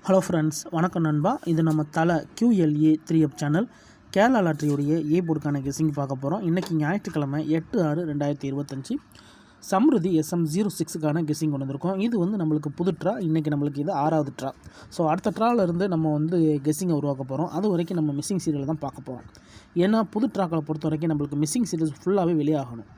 Hello friends, வணக்கம் நண்பா. இது நம்ம தலை QLA 3F சேனல் கேரளா லாட்ரியுடைய ஏ போர்டுக்கான கெஸிங் பார்க்க போகிறோம். இன்றைக்கி ஞாயிற்றுக்கிழமை 8/6/2025 சம்ருதி SM06க்கான கெஸிங் கொண்டு வந்திருக்கோம். இது நம்மளுக்கு புது ட்ரா. இன்றைக்கி நம்மளுக்கு இது 6வது ட்ரா. ஸோ அடுத்த ட்ராவிலேருந்து நம்ம கெஸிங்கை உருவாக்க போகிறோம். அது வரைக்கும் நம்ம மிஸ்ஸிங் சீரியல் தான் பார்க்க போகிறோம். ஏன்னா புது ட்ராக்களை பொறுத்த வரைக்கும் நம்மளுக்கு மிஸ்ஸிங் சீரியல்ஸ் ஃபுல்லாகவே வெளியாகணும்.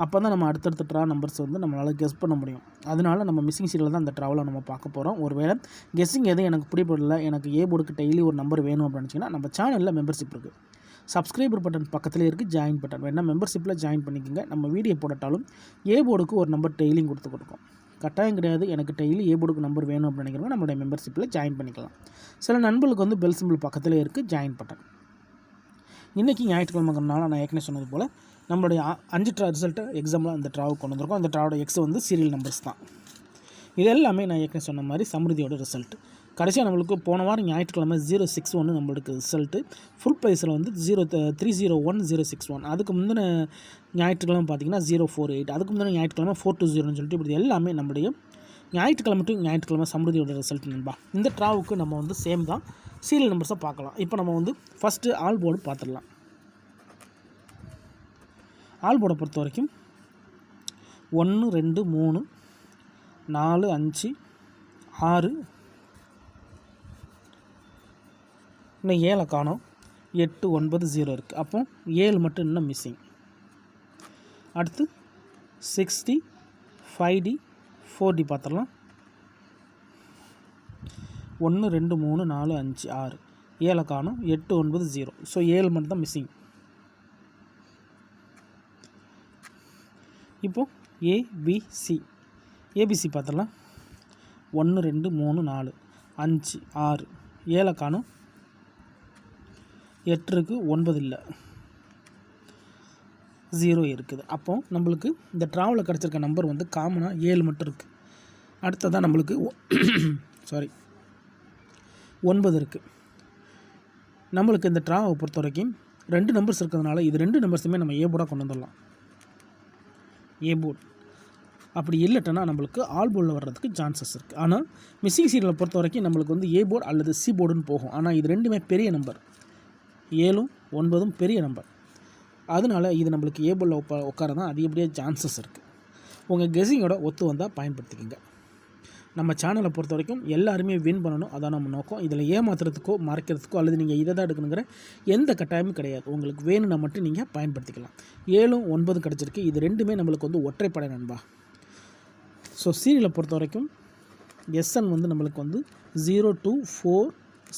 அப்போ தான் நம்ம அடுத்தடுத்த ட்ரா நம்பர்ஸ் நம்மளால் கெஸ் பண்ண முடியும். அதனால நம்ம மிஸ்ஸிங் சீரியல் தான் அந்த ட்ராவில் நம்ம பார்க்க போகிறோம். ஒருவேளை கெஸ்ஸிங் எதுவும் எனக்கு பிடிப்படல, எனக்கு ஏ போர்டுக்கு டெய்லி ஒரு நம்பர் வேணும் அப்படின்னு நினச்சிங்கன்னா நம்ம சேனலில் மெம்பர்ஷிப் இருக்குது. சப்ஸ்கிரைபர் பட்டன் பக்கத்தில் இருக்குது, ஜாயின் பட்டன் வேணால் மெம்பர்ஷிப்பில் ஜாயின் பண்ணிக்கோங்க. நம்ம வீடியோ போட்டாலும் ஏ போர்டுக்கு ஒரு நம்பர் டெய்லியும் கொடுக்கும். கட்டாயம் கிடையாது. எனக்கு டெய்லி ஏ போர்டுக்கு நம்பர் வேணும் அப்படின்னு நினைக்கிறவங்க நம்மளுடைய மெம்பர்ஷிப்பில் ஜாயின் பண்ணிக்கலாம். சில நண்பர்களுக்கு பெல் சிம்பிள் பக்கத்தில் இருக்குது, ஜாயின் பட்டன். இன்றைக்கி ஞாயிற்றுக்கிழமைனால நான் ஏற்கனவே சொன்னது போல் நம்மளுடைய 5 ட்ரா ரிசல்ட்டை எக்ஸாம்பிள் அந்த ட்ராவுக்கு கொண்டு வந்திருக்கோம். அந்த ட்ராவோட எக்ஸ் சீரியல் நம்பர்ஸ் தான். இது எல்லாமே நான் ஏற்கனவே சொன்ன மாதிரி சம்ருதியோட ரிசல்ட். கடைசியாக நம்மளுக்கு போன வாரம் ஞாயிற்றுக்கிழமை 061 நம்மளுக்கு ரிசல்ட்டு. ஃபுல் ப்ரைஸில் 301,061. அதுக்கு முந்தின ஞாயிற்றுக்கிழமை பார்த்திங்கன்னா 048. அதுக்கு முந்தின ஞாயிற்றுக்கிழமை 420 சொல்லிட்டு இப்படி எல்லாமே நம்மளுடைய ஞாயிற்றுக்கிழமை டு ஞாயிற்றுக்கிழமை சம்ருதியோட ரிசல்ட் நண்பா. இந்த ட்ராவுக்கு நம்ம சேம் தான் சீரியல் நம்பர்ஸை பார்க்கலாம். இப்போ நம்ம ஃபஸ்ட்டு ஆல் போர்டு பார்த்துடலாம். ஆல் போர்டை பொறுத்த வரைக்கும் 1 2 3 4 5 6 இன்னும் 7 காணோம், 8 9 0 இருக்குது. அப்போ 7 மட்டும் இன்னும் மிஸ்ஸிங். அடுத்து 6D 5D 4D பார்த்துடலாம். 1 2 3 4 5 6 7 காணோம், 8 9 0. ஸோ 7 மட்டும் தான் மிஸ்ஸிங். இப்போது ஏபிசி பார்த்துடலாம். 1 2 3 4 5 6 7 காணும், 8 இருக்குது, 9 இல்லை, 0 இருக்குது. அப்போது நம்மளுக்கு இந்த ட்ராவில் கிடச்சிருக்க நம்பர் காமனாக 7 மட்டும் இருக்குது. அடுத்ததான் நம்மளுக்கு 9 இருக்குது. நம்மளுக்கு இந்த ட்ராவை பொறுத்த வரைக்கும் 2 நம்பர்ஸ் இருக்கிறதுனால இது 2 நம்பர்ஸுமே நம்ம ஏ போர்டாக கொண்டு வந்துடலாம். ஏ போர்டு அப்படி இல்லைட்டனா நம்மளுக்கு ஆல் போர்டில் வர்றதுக்கு சான்சஸ் இருக்குது. ஆனால் மிஸ்ஸிங் சீரியலை பொறுத்த வரைக்கும் நம்மளுக்கு ஏ போர்டு அல்லது சி போர்டுன்னு போகும். ஆனால் இது ரெண்டுமே பெரிய நம்பர், 7 9 பெரிய நம்பர். அதனால இது நம்மளுக்கு ஏ போர்டில் உட்கார தான் அதிகப்படியாக சான்சஸ் இருக்குது. உங்கள் கெஸிங்கோட ஒத்து வந்தால் பயன்படுத்திக்கோங்க. நம்ம சேனலை பொறுத்த வரைக்கும் எல்லாருமே வின் பண்ணணும், அதான் நம்ம நோக்கம். இதில் ஏமாத்துறதுக்கோ மறைக்கிறதுக்கோ அல்லது நீங்கள் இதை தான் எடுக்கணுங்கிற எந்த கட்டாயமும் கிடையாது. உங்களுக்கு வேணும்னா மட்டும் நீங்கள் பயன்படுத்திக்கலாம். 7 9 கிடச்சிருக்கு. இது ரெண்டுமே நம்மளுக்கு ஒற்றைப்படை நண்பா. ஸோ சீரியலை பொறுத்த வரைக்கும் SN நம்மளுக்கு 0 2 4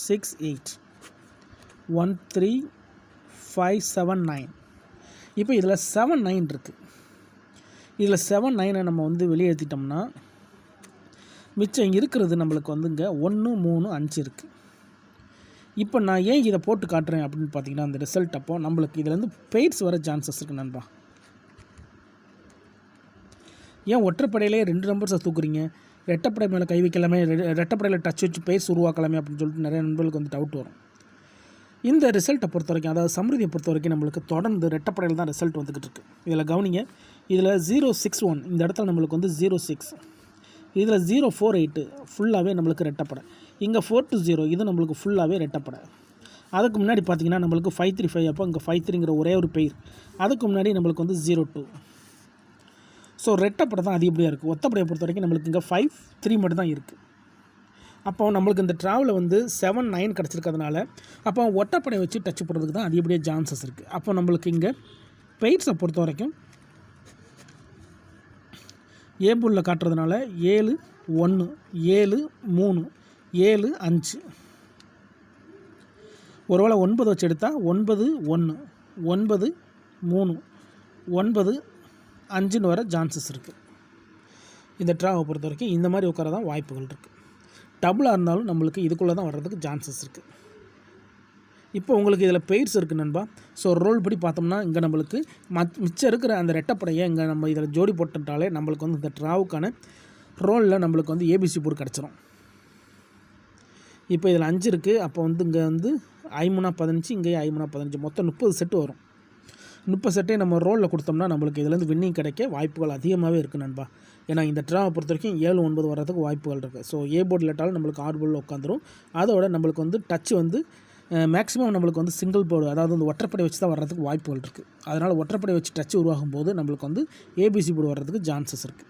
6 8 1 3 5 7 9. இப்போ இதில் 7 9 இருக்குது. இதில் 7 9 நம்ம வெளியே ஏற்றிட்டோம்னா மிச்சம் இருக்கிறது நம்மளுக்கு 1 3 5 இருக்குது. இப்போ நான் ஏன் இதை போட்டு காட்டுறேன் அப்படின்னு பார்த்தீங்கன்னா, அந்த ரிசல்ட் அப்போ நம்மளுக்கு இதில் பெய்ட்ஸ் வர சான்சஸ் இருக்குது நண்பா. ஏன் ஒற்றைப்படையிலே 2 நம்பர்ஸை தூக்குறீங்க, ரெட்டப்படை மேலே கை வைக்கலாமே, ரெட்டப்படையில் டச் வச்சு பெய்ட்ஸ் உருவாக்கலாமே அப்படின்னு சொல்லிட்டு நிறைய நண்பர்களுக்கு டவுட் வரும். இந்த ரிசல்ட்டை பொறுத்த வரைக்கும், அதாவது சம்ருதியை பொறுத்த வரைக்கும் நம்மளுக்கு தொடர்ந்து ரெட்டப்படையில் தான் ரிசல்ட் வந்துக்கிட்டு இருக்குது. இதில் கவனிங்க, இதில் 061 இந்த இடத்துல நம்மளுக்கு 06, இதில் 048 ஃபுல்லாகவே நம்மளுக்கு ரெட்டப்படை. இங்கே 420 இது நம்மளுக்கு ஃபுல்லாகவே ரெட்டப்படை. அதுக்கு முன்னாடி பார்த்திங்கன்னா நம்மளுக்கு 535, அப்போ இங்கே 53ங்கிற ஒரே ஒரு பெயர். அதுக்கு முன்னாடி நம்மளுக்கு 02. ஸோ ரெட்டப்படை தான் அதிகப்படியாக இருக்குது. ஒத்தப்படையை பொறுத்த வரைக்கும் நம்மளுக்கு இங்கே 5 3 மட்டும் தான் இருக்குது. அப்போ நம்மளுக்கு இந்த ட்ராவில் 7 9 கிடச்சிருக்கிறதுனால அப்போ ஒட்டப்படையை வச்சு டச் போடுறதுக்கு தான் அதிகப்படியாக சான்சஸ் இருக்குது. அப்போ நம்மளுக்கு இங்கே பெய்ட்ஸை பொறுத்த வரைக்கும் ஏ போர்டில் காட்டுறதுனால 7 1 7 3 7 5. ஒருவேளை 9 வச்சு எடுத்தால் 9 1 9 3 9 5ன்னு வர சான்சஸ் இருக்குது. இந்த ட்ராவை பொறுத்த வரைக்கும் இந்த மாதிரி உட்கார தான் வாய்ப்புகள் இருக்குது. டபுளாக இருந்தாலும் நம்மளுக்கு இதுக்குள்ளே தான் வர்றதுக்கு சான்சஸ் இருக்குது. இப்போ உங்களுக்கு இதில் பெய்ட்ஸ் இருக்குது நண்பா. ஸோ ரோல் படி பார்த்தோம்னா இங்கே நம்மளுக்கு மிச்சம் இருக்கிற அந்த ரெட்டப்படையை இங்கே நம்ம இதில் ஜோடி போட்டுட்டாலே நம்மளுக்கு இந்த ட்ராவுக்கான ரோலில் நம்மளுக்கு ஏபிசி போர்டு கிடச்சிரும். இப்போ இதில் 5 இருக்குது. அப்போ இங்கே 5 3 15, இங்கே 5 3 15, மொத்தம் 30 செட்டு வரும். 30 செட்டே நம்ம ரோலில் கொடுத்தோம்னா நம்மளுக்கு இதுலேருந்து வின்னிங் கிடைக்க வாய்ப்புகள் அதிகமாகவே இருக்குது நண்பா. ஏன்னா இந்த ட்ராவை பொறுத்த வரைக்கும் 7, 9 வர்றதுக்கு வாய்ப்புகள் இருக்குது. ஸோ ஏ போர்டு இல்லாட்டாலும் நம்மளுக்கு ஆட் போர்டில் உட்காந்துரும். அதோட நம்மளுக்கு வந்து டச் வந்து மேக்ஸிமம் நம்மளுக்கு வந்து சிங்கிள் போர்டு, அதாவது வந்து ஒற்றைப்படை வச்சு தான் வர்றதுக்கு வாய்ப்புகள் இருக்குது. அதனால் ஒற்றைப்படை வச்சு டச் உருவாகும் போது நம்மளுக்கு வந்து ஏபிசி போர்டு வர்றதுக்கு சான்சஸ் இருக்குது.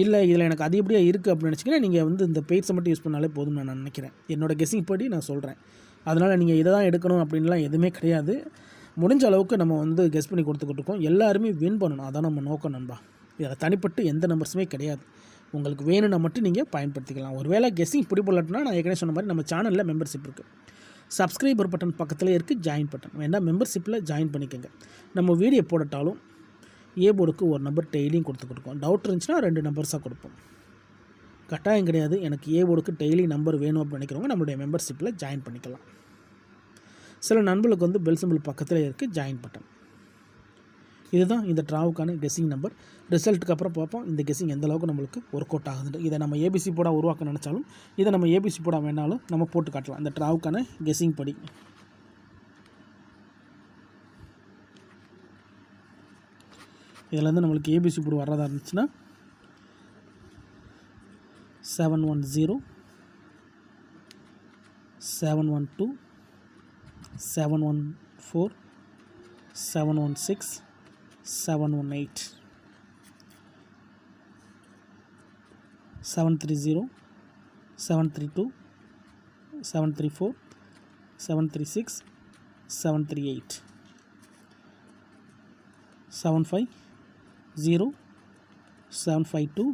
இல்லை இதில் எனக்கு அதிகப்படியாக இருக்குது அப்படின்னு நினச்சிங்கன்னா நீங்கள் வந்து இந்த பெயிட்ஸை மட்டும் யூஸ் பண்ணாலே போதும் நான் நினைக்கிறேன். என்னோடய கெஸ்ஸிங் படி நான் சொல்கிறேன். அதனால் நீங்கள் இதை தான் எடுக்கணும் அப்படின்லாம் எதுவுமே கிடையாது. முடிஞ்ச அளவுக்கு நம்ம வந்து கெஸ் பண்ணி கொடுத்துக்கிட்டு இருக்கோம். எல்லாருமே வின் பண்ணணும், அதான் நம்ம நோக்கம் நண்பா. இதில் தனிப்பட்டு எந்த நம்பர்ஸுமே கிடையாது. உங்களுக்கு வேணும்னா மட்டும் நீங்கள் பயன்படுத்திக்கலாம். ஒருவேளை கெஸ்ஸிங் பிடிப்படலன்னா நான் ஏற்கனவே சொன்ன மாதிரி நம்ம சேனலில் மெம்பர்ஷிப் இருக்குது. சப்ஸ்கிரைபர் பட்டன் பக்கத்தில் இருக்குது ஜாயின் பட்டன், வேணால் மெம்பர்ஷிப்பில் ஜாயின் பண்ணிக்கோங்க. நம்ம வீடியோ போடட்டாலும் ஏ போர்டுக்கு ஒரு நம்பர் டெய்லியும் கொடுத்துக்கிட்டுருக்கோம். டவுட் இருந்துச்சுன்னா 2 நம்பர்ஸாக கொடுப்போம். கட்டாயம் கிடையாது. எனக்கு ஏ போர்டுக்கு டெய்லி நம்பர் வேணும் அப்படின்னு நினைக்கிறவங்க நம்மளுடைய மெம்பர்ஷிப்பில் ஜாயின் பண்ணிக்கலாம். சில நண்பர்களுக்கு வந்து பெல் சிம்பிள் பக்கத்தில் இருக்குது ஜாயின் பட்டன். இதுதான் இந்த ட்ராவுக்கான கெஸ்ஸிங் நம்பர். ரிசல்ட்டுக்கு அப்புறம் பார்ப்போம் இந்த கெஸ்ஸிங் எந்த அளவுக்கு நம்மளுக்கு ஒர்க் அவுட் ஆகுதுன்னு. இதை நம்ம ஏபிசி போர்டாக உருவாக்க நினச்சாலும் இதை நம்ம ஏபிசி போர்டாக வேணாலும் நம்ம போட்டு காட்டலாம். இந்த ட்ராவுக்கான கெஸ்ஸிங் படி இதில் நம்மளுக்கு ஏபிசி போர்டு வர்றதா இருந்துச்சுன்னா 710, 712, 714, 716, 718, 730, 732, 734, 736, 738, 750, 752,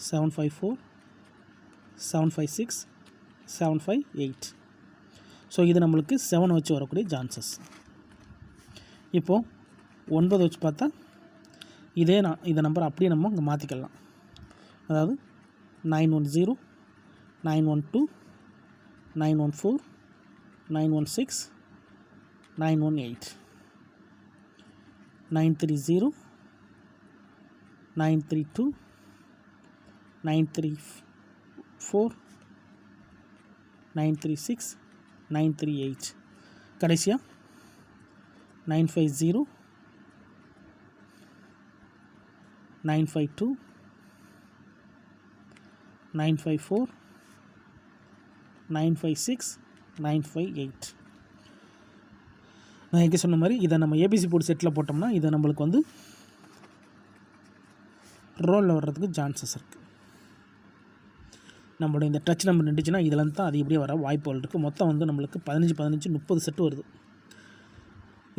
754, 756, 758. ஸோ இது நம்மளுக்கு 7 வச்சு வரக்கூடிய சான்சஸ். இப்போது 9 வச்சு பார்த்தா இந்த நம்பர் அப்படியே நம்ம இங்கே மாற்றிக்கலாம். அதாவது 910, 912, 914, 916, 918, 930, 932, 934, 936, 938, கடைசியாக 950, 952, 954, 956, 958. நான் எங்கே சொன்ன மாதிரி இதை நம்ம ஏபிசி போர்டு செட்டில் போட்டோம்னா இதை நம்மளுக்கு வந்து ரோலில் வர்றதுக்கு சான்சஸ் இருக்குது. நம்மளோட இந்த டச் நம்பர் நின்றுச்சுன்னா இதில் தான் அது இப்படியே வர வாய்ப்புகள் இருக்குது. மொத்தம் வந்து நம்மளுக்கு 15, 15, 30 செட்டு வருது.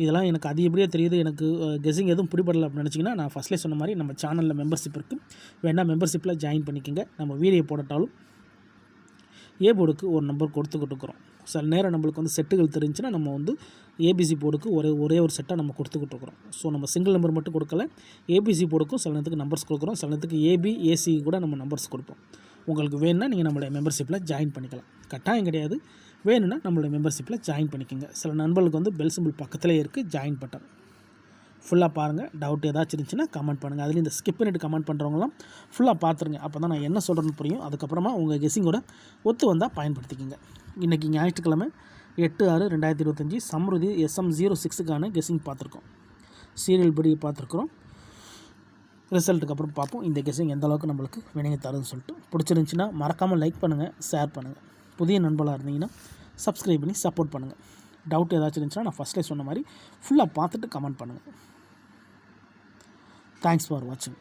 இதெல்லாம் எனக்கு அது எப்படியே தெரியுது. எனக்கு கெஸ்ஸிங் எதுவும் பிடிபடலை அப்படின்னு நினச்சிங்கன்னா நான் ஃபஸ்ட்லேயே சொன்ன மாதிரி நம்ம சேனலில் மெம்பர்ஷிப் இருக்குது, வேணால் மெம்பர்ஷிப்பில் ஜாயின் பண்ணிக்கோங்க. நம்ம வீடியோ போடட்டாலும் ஏ போர்டுக்கு ஒரு நம்பர் கொடுத்துக்கிட்டு இருக்கிறோம். சில நேரம் நம்மளுக்கு வந்து செட்டுகள் தெரிஞ்சுன்னா நம்ம வந்து ஏபிசி போர்டுக்கு ஒரே ஒரு செட்டாக நம்ம கொடுத்துக்கிட்டு இருக்கிறோம். ஸோ நம்ம சிங்கிள் நம்பர் மட்டும் கொடுக்கல, ஏபிசி போர்டுக்கும் சில நேரத்துக்கு நம்பர்ஸ் கொடுக்குறோம், சில நேரத்துக்கு ஏபி ஏசி கூட நம்ம நம்பர்ஸ் கொடுப்போம். உங்களுக்கு வேணும்னா நீங்கள் நம்மளுடைய மெம்பர்ஷிப்பில் ஜாயின் பண்ணிக்கலாம். கட்டாயம் கிடையாது, வேணும்னா நம்மளுடைய மெம்பர்ஷிப்பில் ஜாயின் பண்ணிக்கோங்க. சில நண்பர்களுக்கு வந்து பெல் சிம்பிள் பக்கத்திலே இருக்குது ஜாயின் பட்டன். ஃபுல்லாக பாருங்கள். டவுட் ஏதாச்சும் இருந்துச்சுன்னா கமெண்ட் பண்ணுங்கள். அதுலேயும் இந்த ஸ்கிப் பண்ணிட்டு கமெண்ட் பண்ணுறவங்களாம் ஃபுல்லாக பார்த்துருங்க. அப்போ தான் நான் என்ன சொல்கிறேன்னு புரியும். அதுக்கப்புறமா உங்கள் கெஸ்ஸிங்கோட ஒத்து வந்தால் பயன்படுத்திக்கோங்க. இன்றைக்கி ஞாயிற்றுக்கிழமை 8/6/2025 சம்ருதி SM06க்கான கெஸ்ஸிங் பார்த்துருக்கோம். சீரியல் படி பார்த்துருக்குறோம். ரிசல்ட்டுக்கு அப்புறம் பார்ப்போம் இந்த கெஸ்ஸிங் எந்த அளவுக்கு நம்மளுக்கு வினையை தருதுன்னு சொல்லிட்டு. பிடிச்சிருந்துச்சின்னா மறக்காமல் லைக் பண்ணுங்கள், ஷேர் பண்ணுங்கள். புதிய நண்பர்களாக இருந்தீங்கன்னா சப்ஸ்கிரைப் பண்ணி சப்போர்ட் பண்ணுங்கள். டவுட் ஏதாச்சும் இருந்துச்சுன்னா நான் ஃபஸ்ட்டே சொன்ன மாதிரி ஃபுல்லாக பார்த்துட்டு கமெண்ட் பண்ணுங்கள். தேங்க்ஸ் ஃபார் வாட்சிங்.